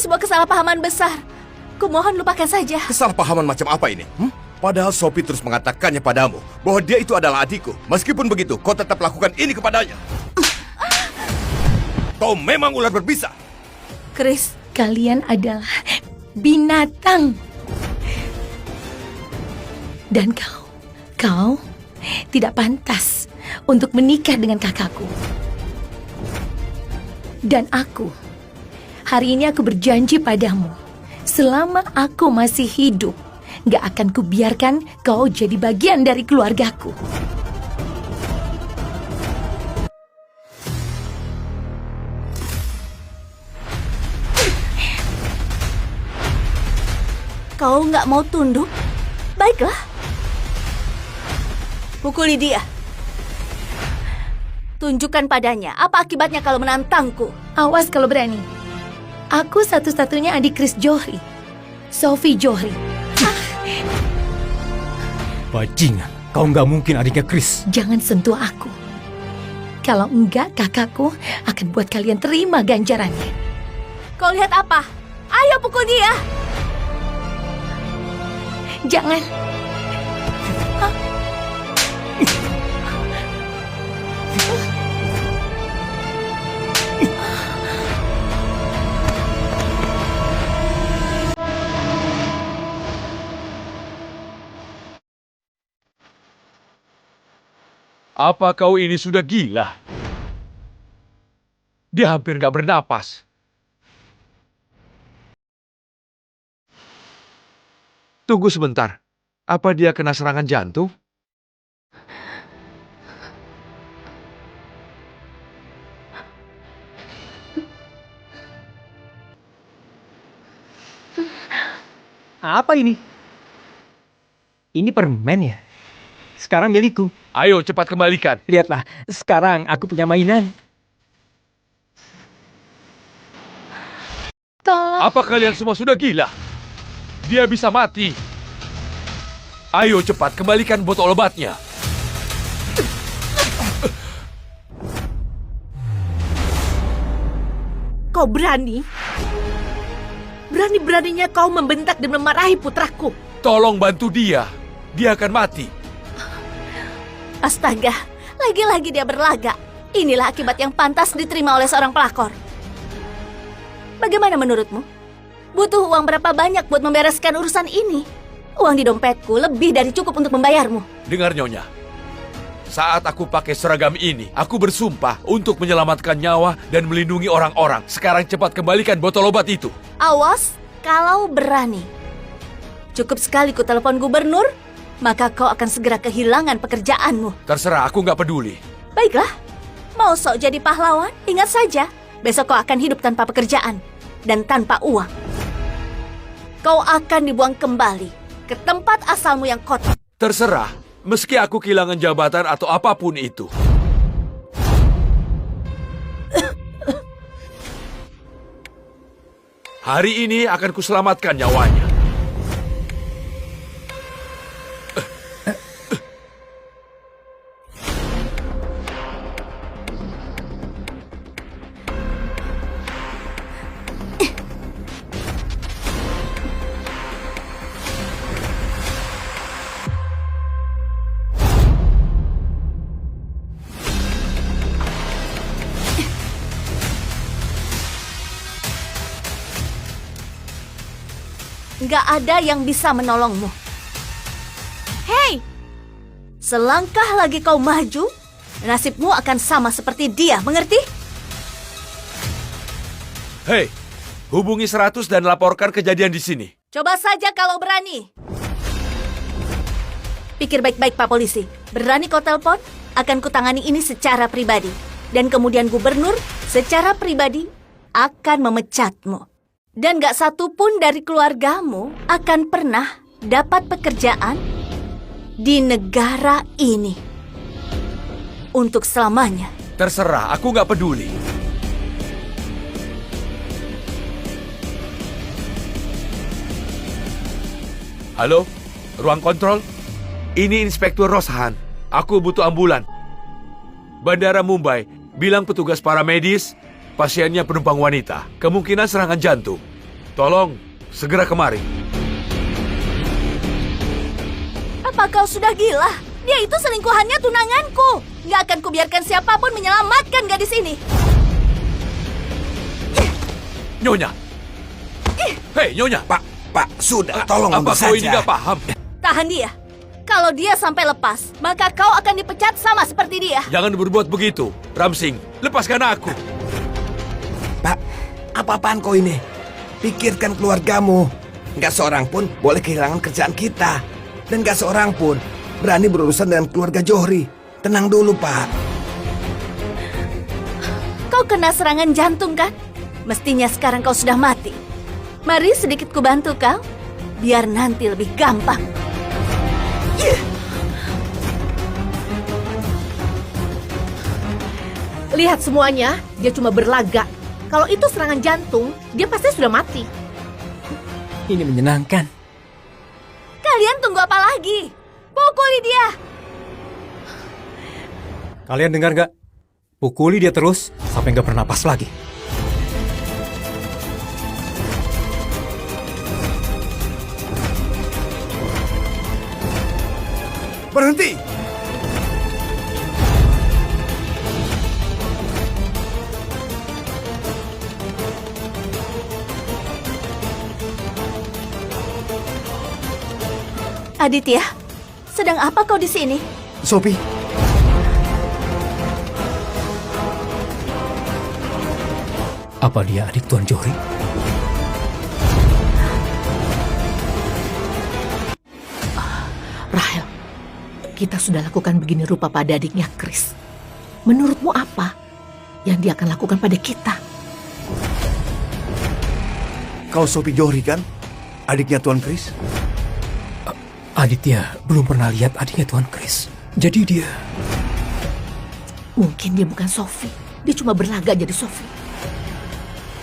sebuah kesalahpahaman besar. Kumohon lupakan saja. Kesalahpahaman macam apa ini? Padahal Sophie terus mengatakannya padamu bahwa dia itu adalah adikku. Meskipun begitu, kau tetap lakukan ini kepadanya. Kau memang ular berbisa. Chris, Kalian adalah binatang. Dan kau tidak pantas untuk menikah dengan kakakku. Dan hari ini aku berjanji padamu, selama aku masih hidup, gak akan kubiarkan kau jadi bagian dari keluargaku. kau nggak mau tunduk? Baiklah. Pukuli dia. Tunjukkan padanya apa akibatnya kalau menantangku. Awas kalau berani. Aku satu-satunya adik Chris Johri, Sophie Johri. Bajingan, kau nggak mungkin adiknya Chris. Jangan sentuh aku. Kalau enggak, kakakku akan buat kalian terima ganjarannya. Kau lihat apa? Ayo pukul dia. Jangan. Apa kau ini sudah gila? Dia hampir nggak bernapas. Tunggu sebentar. Apa dia kena serangan jantung? Apa ini? Ini permen ya? Sekarang milikku. Ayo cepat kembalikan. Lihatlah, sekarang aku punya mainan. Tolong. Apa kalian semua sudah gila? Dia bisa mati. Ayo cepat kembalikan botol obatnya. Kau berani? Berani-beraninya kau membentak dan memarahi putraku. Tolong bantu dia. Dia akan mati. Astaga, lagi-lagi dia berlagak. Inilah akibat yang pantas diterima oleh seorang pelakor. Bagaimana menurutmu? Butuh uang berapa banyak buat membereskan urusan ini? Uang di dompetku lebih dari cukup untuk membayarmu. Dengar Nyonya. Saat aku pakai seragam ini, aku bersumpah untuk menyelamatkan nyawa dan melindungi orang-orang. Sekarang cepat kembalikan botol obat itu. Awas kalau berani. Cukup sekali ku telepon gubernur, maka kau akan segera kehilangan pekerjaanmu. Terserah, aku nggak peduli. Baiklah, mau sok jadi pahlawan? Ingat saja, besok kau akan hidup tanpa pekerjaan dan tanpa uang. Kau akan dibuang kembali ke tempat asalmu yang kotor. Terserah, meski aku kehilangan jabatan atau apapun itu. Hari ini akan kuselamatkan nyawanya. Nggak ada yang bisa menolongmu. Hei! Selangkah lagi kau maju, nasibmu akan sama seperti dia, mengerti? Hei, hubungi 100 dan laporkan kejadian di sini. Coba saja kalau berani. Pikir baik-baik, Pak Polisi. Berani kau telepon, akan kutangani ini secara pribadi. Dan kemudian gubernur secara pribadi akan memecatmu. Dan gak satu pun dari keluargamu akan pernah dapat pekerjaan di negara ini. Untuk selamanya. Terserah, aku nggak peduli. Halo, ruang kontrol? Ini Inspektur Roshan. Aku butuh ambulan. Bandara Mumbai, bilang petugas paramedis, pasiennya penumpang wanita. Kemungkinan serangan jantung. tolong segera kemari. Apa kau sudah gila? Dia itu selingkuhannya tunanganku. Nggak akan kubiarkan siapapun menyelamatkan gadis ini. Nyonya. Hei, Nyonya. Pak, sudah, tolong Apa mundur kau ini saja. gak paham? Tahan dia. Kalau dia sampai lepas, maka kau akan dipecat sama seperti dia. Jangan berbuat begitu. Ramsing, lepaskan aku. Pak, apa-apaan kau ini? Pikirkan keluargamu. Nggak seorang pun boleh kehilangan kerjaan kita. Dan nggak seorang pun berani berurusan dengan keluarga Johri. Tenang dulu, Pak. Kau kena serangan jantung kan? Mestinya sekarang kau sudah mati. Mari sedikit kubantu kau, biar nanti lebih gampang. Lihat semuanya, dia cuma berlagak. Kalau itu serangan jantung, dia pasti sudah mati. Ini menyenangkan. Kalian tunggu apa lagi? Pukuli dia! Kalian dengar gak? Pukuli dia terus sampai gak bernapas lagi. Berhenti! Aditya, sedang apa kau di sini? Sophie. Apa dia adik Tuan Johri? Rahel, kita sudah lakukan begini rupa pada adiknya Chris. Menurutmu apa yang dia akan lakukan pada kita? Kau Sophie Johri kan? Adiknya Tuan Chris? Aditya belum pernah lihat adiknya Tuan Chris. Jadi dia... Mungkin dia bukan Sophie. Dia cuma berlagak jadi Sophie.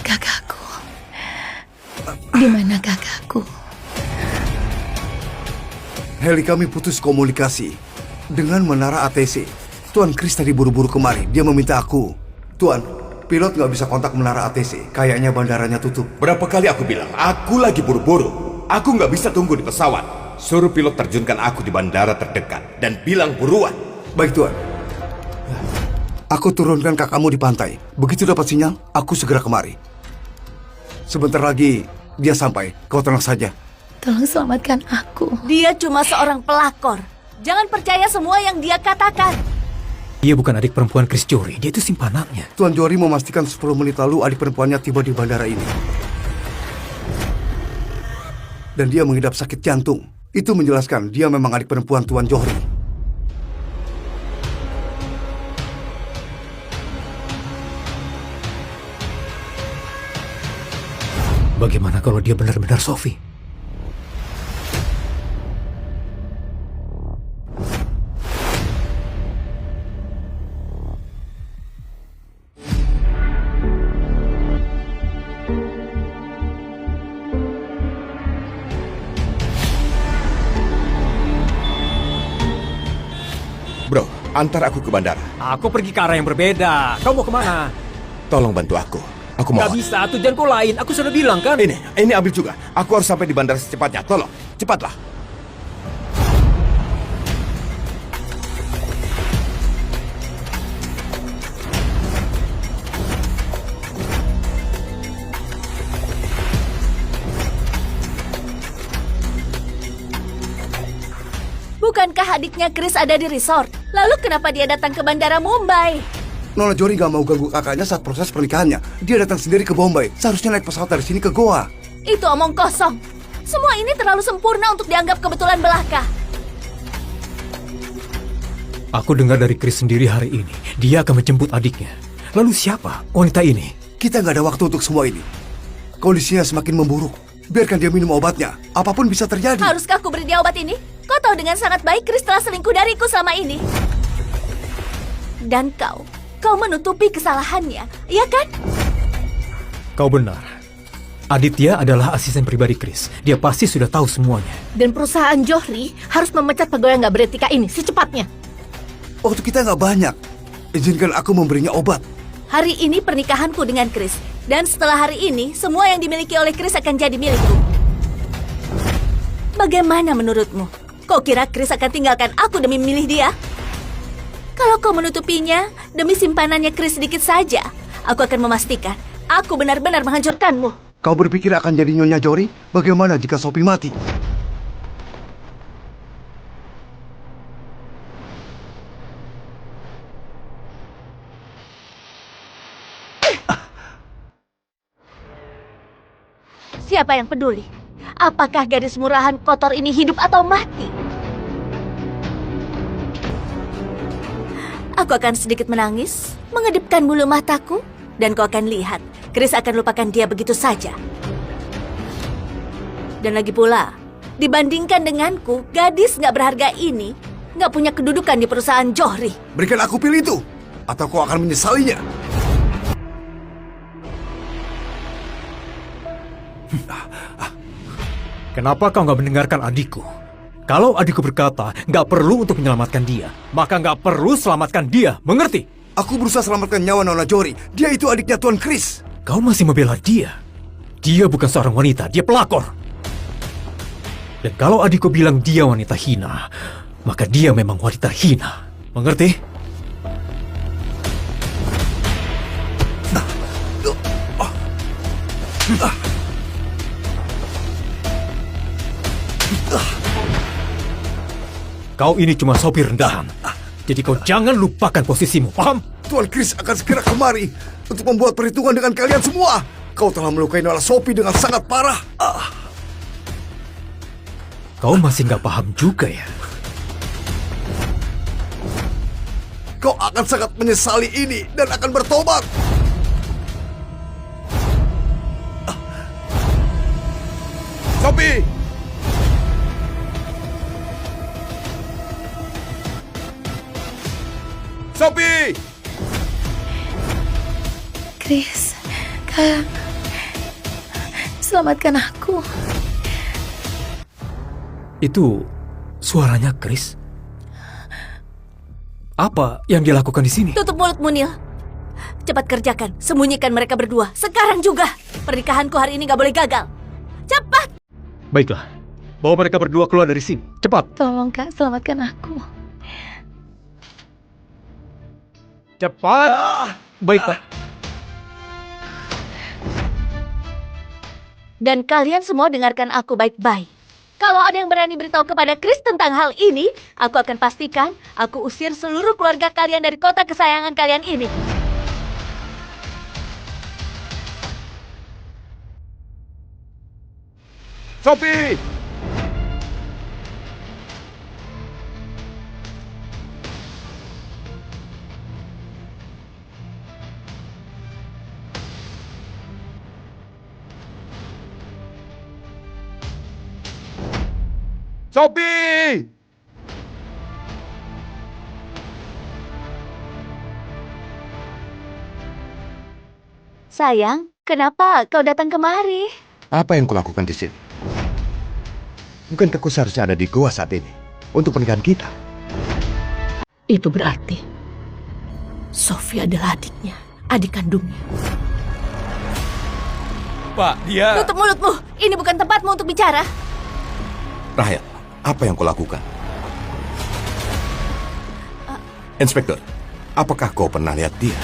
Kakakku. Di mana kakakku? Heli, kami putus komunikasi dengan menara ATC. Tuan Chris tadi buru-buru kemari. Dia meminta aku. Tuan, pilot nggak bisa kontak menara ATC. Kayaknya bandaranya tutup. Berapa kali aku bilang, aku lagi buru-buru. Aku nggak bisa tunggu di pesawat. Suruh pilot terjunkan aku di bandara terdekat dan bilang buruan. Baik, Tuan. Aku turunkan kakakmu di pantai. Begitu dapat sinyal, aku segera kemari. Sebentar lagi dia sampai. Kau tenang saja. Tolong selamatkan aku. Dia cuma seorang pelakor. Jangan percaya semua yang dia katakan. Dia bukan adik perempuan Chris Johri. Dia itu simpanannya. Tuan Johri memastikan 10 menit lalu adik perempuannya tiba di bandara ini. Dan dia mengidap sakit jantung. Itu menjelaskan dia memang adik perempuan Tuan Johri. Bagaimana kalau dia benar-benar Sophie? Bro, antar aku ke bandara. Aku pergi ke arah yang berbeda. Kau mau kemana? Tolong bantu aku. Aku mau. Gak bisa, tujuanku lain. Aku sudah bilang kan. Ini ambil juga. Aku harus sampai di bandara secepatnya. Tolong, cepatlah. Bukankah adiknya Chris ada di resort? Lalu kenapa dia datang ke bandara Mumbai? Nona Johri gak mau ganggu kakaknya saat proses pernikahannya. Dia datang sendiri ke Bombay. Seharusnya naik pesawat dari sini ke Goa. Itu omong kosong. Semua ini terlalu sempurna untuk dianggap kebetulan belaka. Aku dengar dari Chris sendiri hari ini. Dia akan menjemput adiknya. Lalu siapa wanita ini? Kita nggak ada waktu untuk semua ini. Kondisinya semakin memburuk. Biarkan dia minum obatnya. Apapun bisa terjadi. Haruskah aku beri dia obat ini? Kau tahu dengan sangat baik Chris telah selingkuh dariku selama ini. Dan kau menutupi kesalahannya, iya kan? Kau benar. Aditya adalah asisten pribadi Chris. Dia pasti sudah tahu semuanya. Dan perusahaan Johri harus memecat pegawai yang nggak beretika ini secepatnya. Waktu kita nggak banyak. Izinkan aku memberinya obat. Hari ini pernikahanku dengan Chris. Dan setelah hari ini, semua yang dimiliki oleh Chris akan jadi milikku. Bagaimana menurutmu? Kau kira Chris akan tinggalkan aku demi memilih dia? Kalau kau menutupinya demi simpanannya Chris sedikit saja, aku akan memastikan aku benar-benar menghancurkanmu. Kau berpikir akan jadi Nyonya Jory? Bagaimana jika Sophie mati? Siapa yang peduli? Apakah gadis murahan kotor ini hidup atau mati? Aku akan sedikit menangis, mengedipkan bulu mataku, dan kau akan lihat, Chris akan lupakan dia begitu saja. Dan lagi pula, dibandingkan denganku, gadis nggak berharga ini nggak punya kedudukan di perusahaan Johri. Berikan aku pil itu, atau kau akan menyesalinya. Kenapa kau nggak mendengarkan adikku? Kalau adikku berkata nggak perlu untuk menyelamatkan dia, maka nggak perlu selamatkan dia, mengerti? Aku berusaha selamatkan nyawa Nona Jory. Dia itu adiknya Tuan Chris. Kau masih membela dia. Dia bukan seorang wanita, dia pelakor. Dan kalau adikku bilang dia wanita hina, maka dia memang wanita hina, mengerti? Kau ini cuma sopir rendahan. Jadi kau jangan lupakan posisimu, paham? Tuan Chris akan segera kemari untuk membuat perhitungan dengan kalian semua. Kau telah melukai Nona Sophie dengan sangat parah. Kau masih nggak paham juga ya? Kau akan sangat menyesali ini dan akan bertobat. Sophie! Sophie! Chris, Kak, selamatkan aku. Itu suaranya Chris. Apa yang dia lakukan di sini? Tutup mulutmu, Neil. Cepat kerjakan, sembunyikan mereka berdua. Sekarang juga. Pernikahanku hari ini gak boleh gagal. Cepat! Baiklah, bawa mereka berdua keluar dari sini. Cepat. Tolong Kak, selamatkan aku. Cepat. Baiklah. Dan kalian semua dengarkan aku baik-baik. Kalau ada yang berani beritahu kepada Chris tentang hal ini, aku akan pastikan aku usir seluruh keluarga kalian dari kota kesayangan kalian ini. Sophie! Sophie! Sayang, kenapa kau datang kemari? Apa yang kulakukan di sini? Bukankah kau seharusnya ada di gua saat ini untuk pernikahan kita? Itu berarti Sophie adalah adiknya, adik kandungnya. Pak, dia... Tutup mulutmu, ini bukan tempatmu untuk bicara. Rahel, apa yang kau lakukan? Inspektur, apakah kau pernah lihat dia?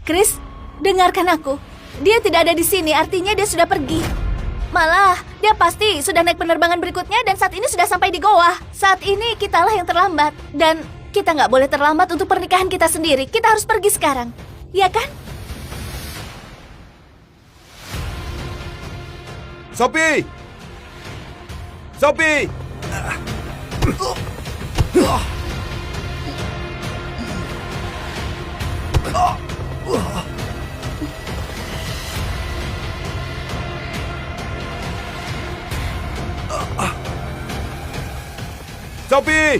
Chris, dengarkan aku. Dia tidak ada di sini, artinya dia sudah pergi. Malah, dia pasti sudah naik penerbangan berikutnya dan saat ini sudah sampai di Goa. Saat ini kitalah yang terlambat. Dan kita nggak boleh terlambat untuk pernikahan kita sendiri. Kita harus pergi sekarang. Ya kan? Sophie! Sophie! Sophie!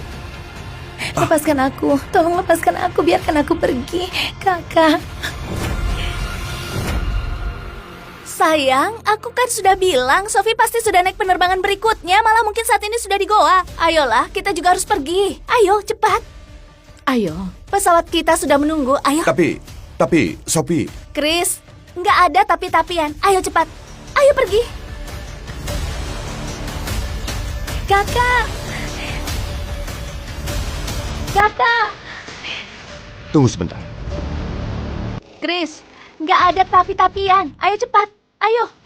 Lepaskan aku, tolong lepaskan aku, biarkan aku pergi, Kakak. Sayang, aku kan sudah bilang Sophie pasti sudah naik penerbangan berikutnya. Malah mungkin saat ini sudah di Goa. Ayolah, kita juga harus pergi. Ayo, cepat. Ayo. Pesawat kita sudah menunggu. Ayo, Tapi, Sophie, Chris. Nggak ada tapi-tapian. Ayo cepat. Ayo pergi. Kakak. Kakak. Tunggu sebentar. Chris, nggak ada tapi-tapian. Ayo cepat. Ayo.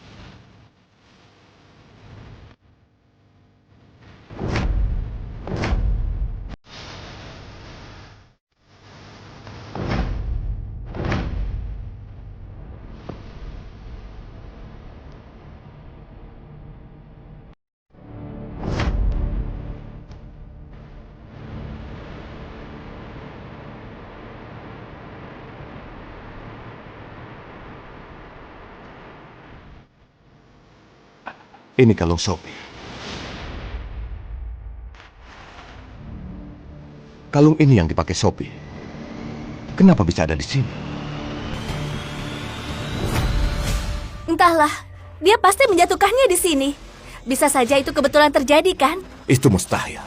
Ini kalung Sophie. Kalung ini yang dipakai Sophie. Kenapa bisa ada di sini? Entahlah, dia pasti menjatuhkannya di sini. Bisa saja itu kebetulan terjadi, kan? itu mustahil.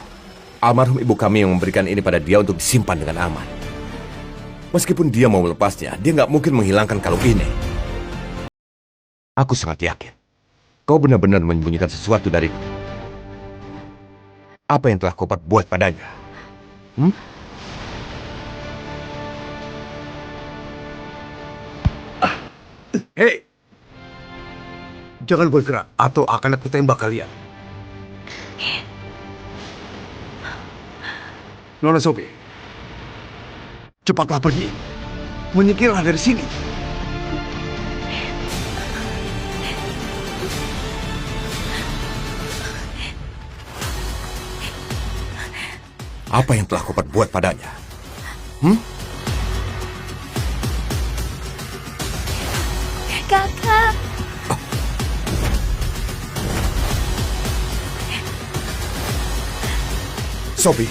Almarhum ibu kami yang memberikan ini pada dia untuk disimpan dengan aman. Meskipun dia mau melepasnya, dia nggak mungkin menghilangkan kalung ini. Aku sangat yakin. Kau benar-benar menyembunyikan sesuatu dariku. Apa yang telah kau buat padanya? Hei! Jangan bergerak atau akan aku tembak kalian. Nona Sophie, cepatlah pergi. Menyingkirlah dari sini. Apa yang telah kau perbuat padanya? Kakak. Sophie,